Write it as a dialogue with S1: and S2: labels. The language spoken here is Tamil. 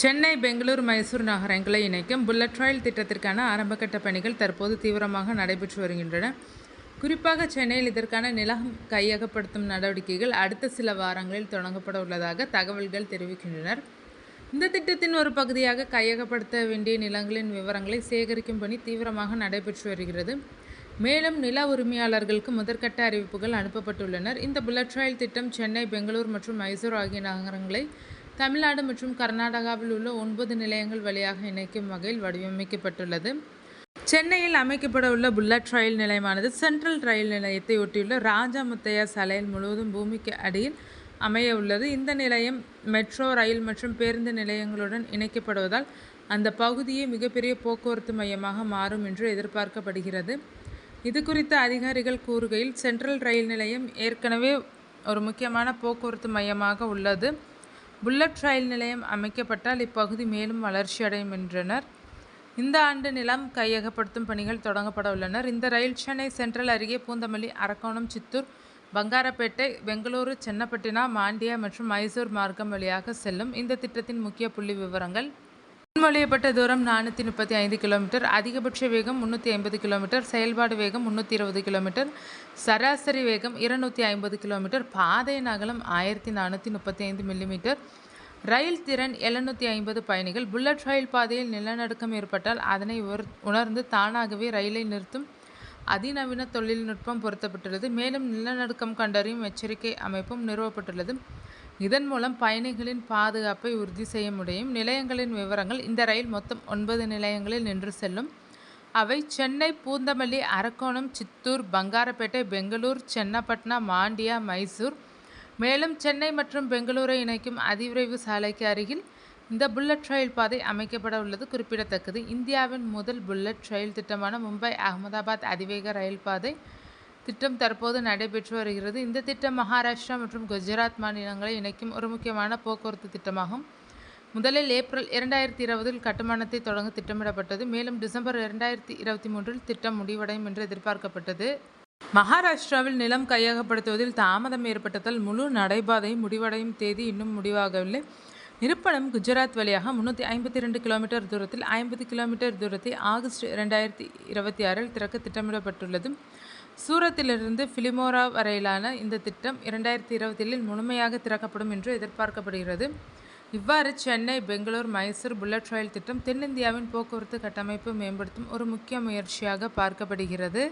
S1: சென்னை, பெங்களூர், மைசூர் நகரங்களை இணைக்கும் புல்லட் ரயில் திட்டத்திற்கான ஆரம்பகட்ட பணிகள் தற்போது தீவிரமாக நடைபெற்று வருகின்றன. குறிப்பாக சென்னையில் இதற்கான நிலம் கையகப்படுத்தும் நடவடிக்கைகள் அடுத்த சில வாரங்களில் தொடங்கப்பட உள்ளதாக தகவல்கள் தெரிவிக்கின்றனர். இந்த திட்டத்தின் ஒரு பகுதியாக கையகப்படுத்த வேண்டிய நிலங்களின் விவரங்களை சேகரிக்கும் பணி தீவிரமாக நடைபெற்று வருகிறது. மேலும் நில உரிமையாளர்களுக்கு முதற்கட்ட அறிவிப்புகள் அனுப்பப்பட்டுள்ளனர். இந்த புல்லட் ரயில் திட்டம் சென்னை, பெங்களூர் மற்றும் மைசூர் ஆகிய நகரங்களை தமிழ்நாடு மற்றும் கர்நாடகாவில் உள்ள 9 நிலையங்கள் வழியாக இணைக்கும் வகையில் வடிவமைக்கப்பட்டுள்ளது. சென்னையில் அமைக்கப்பட உள்ள புல்லட் ரயில் நிலையமானது சென்ட்ரல் ரயில் நிலையத்தை ஒட்டியுள்ள ராஜா முத்தையா சாலையில் முழுவதும் பூமிக்கு அடியில் அமைய உள்ளது. இந்த நிலையம் மெட்ரோ ரயில் மற்றும் பேருந்து நிலையங்களுடன் இணைக்கப்படுவதால் அந்த பகுதியே மிகப்பெரிய போக்குவரத்து மையமாக மாறும் என்று எதிர்பார்க்கப்படுகிறது. இது குறித்து அதிகாரிகள் கூறுகையில், சென்ட்ரல் ரயில் நிலையம் ஏற்கனவே ஒரு முக்கியமான போக்குவரத்து மையமாக உள்ளது. புல்லட் ரயில் நிலையம் அமைக்கப்பட்டால் இப்பகுதி மேலும் வளர்ச்சியடையும் என்றனர். இந்த ஆண்டு நிலம் கையகப்படுத்தும் பணிகள் தொடங்கப்பட உள்ளனர். இந்த ரயில் சென்னை சென்ட்ரல் அருகே பூந்தமல்லி, அரக்கோணம், சித்தூர், பங்காரப்பேட்டை, பெங்களூரு, சென்னப்பட்டினா, மாண்டியா மற்றும் மைசூர் மார்க்கம் வழியாக செல்லும். இந்த திட்டத்தின் முக்கிய புள்ளி விவரங்கள்: முன்மொழியப்பட்ட தூரம் 435 கிலோமீட்டர், அதிகபட்ச வேகம் 350 கிலோமீட்டர், செயல்பாடு வேகம் 320 கிலோமீட்டர், சராசரி வேகம் 250 கிலோமீட்டர், பாதையின் அகலம் 1435 மில்லிமீட்டர், ரயில் திறன் 750 பயணிகள். புல்லட் ரயில் பாதையில் நிலநடுக்கம் ஏற்பட்டால் அதனை உணர்ந்து தானாகவே ரயிலை நிறுத்தும் அதிநவீன தொழில்நுட்பம் பொருத்தப்பட்டுள்ளது. மேலும் நிலநடுக்கம் கண்டறியும் எச்சரிக்கை அமைப்பும் நிறுவப்பட்டுள்ளது. இதன் மூலம் பயணிகளின் பாதுகாப்பை உறுதி செய்ய முடியும். நிலையங்களின் விவரங்கள்: இந்த ரயில் மொத்தம் 9 நிலையங்களில் நின்று செல்லும். அவை சென்னை, பூந்தமல்லி, அரக்கோணம், சித்தூர், பங்காரப்பேட்டை, பெங்களூர், சென்னப்பட்டினா, மாண்டியா, மைசூர். மேலும் சென்னை மற்றும் பெங்களூரை இணைக்கும் அதிவிரைவு சாலைக்கு அருகில் இந்த புல்லட் ரயில் பாதை அமைக்கப்பட உள்ளது குறிப்பிடத்தக்கது. இந்தியாவின் முதல் புல்லட் ரயில் திட்டமான மும்பை அகமதாபாத் அதிவேக ரயில் பாதை திட்டம் தற்போது நடைபெற்று வருகிறது. இந்த திட்டம் மகாராஷ்டிரா மற்றும் குஜராத் மாநிலங்களை இணைக்கும் ஒரு முக்கியமான போக்குவரத்து திட்டமாகும். முதலில் ஏப்ரல் 2020 கட்டுமானத்தை தொடங்க திட்டமிடப்பட்டது. மேலும் டிசம்பர் 2023 திட்டம் முடிவடையும் என்று எதிர்பார்க்கப்பட்டது. மகாராஷ்டிராவில் நிலம் கையகப்படுத்துவதில் தாமதம் ஏற்பட்டதால் முழு நடைபாதை முடிவடையும் தேதி இன்னும் முடிவாகவில்லை. இருப்பினும் குஜராத் வழியாக 352 கிலோமீட்டர் தூரத்தில் 50 கிலோமீட்டர் தூரத்தை ஆகஸ்ட் 2026 திறக்க திட்டமிடப்பட்டுள்ளது. சூரத்திலிருந்து பிலிமோரா வரையிலான இந்த திட்டம் 2027 முழுமையாக திறக்கப்படும் என்று எதிர்பார்க்கப்படுகிறது. இவ்வாறு சென்னை, பெங்களூர், மைசூர் புல்லட் ரயில் திட்டம் தென்னிந்தியாவின் போக்குவரத்து கட்டமைப்பு மேம்படுத்தும் ஒரு முக்கிய முயற்சியாக பார்க்கப்படுகிறது.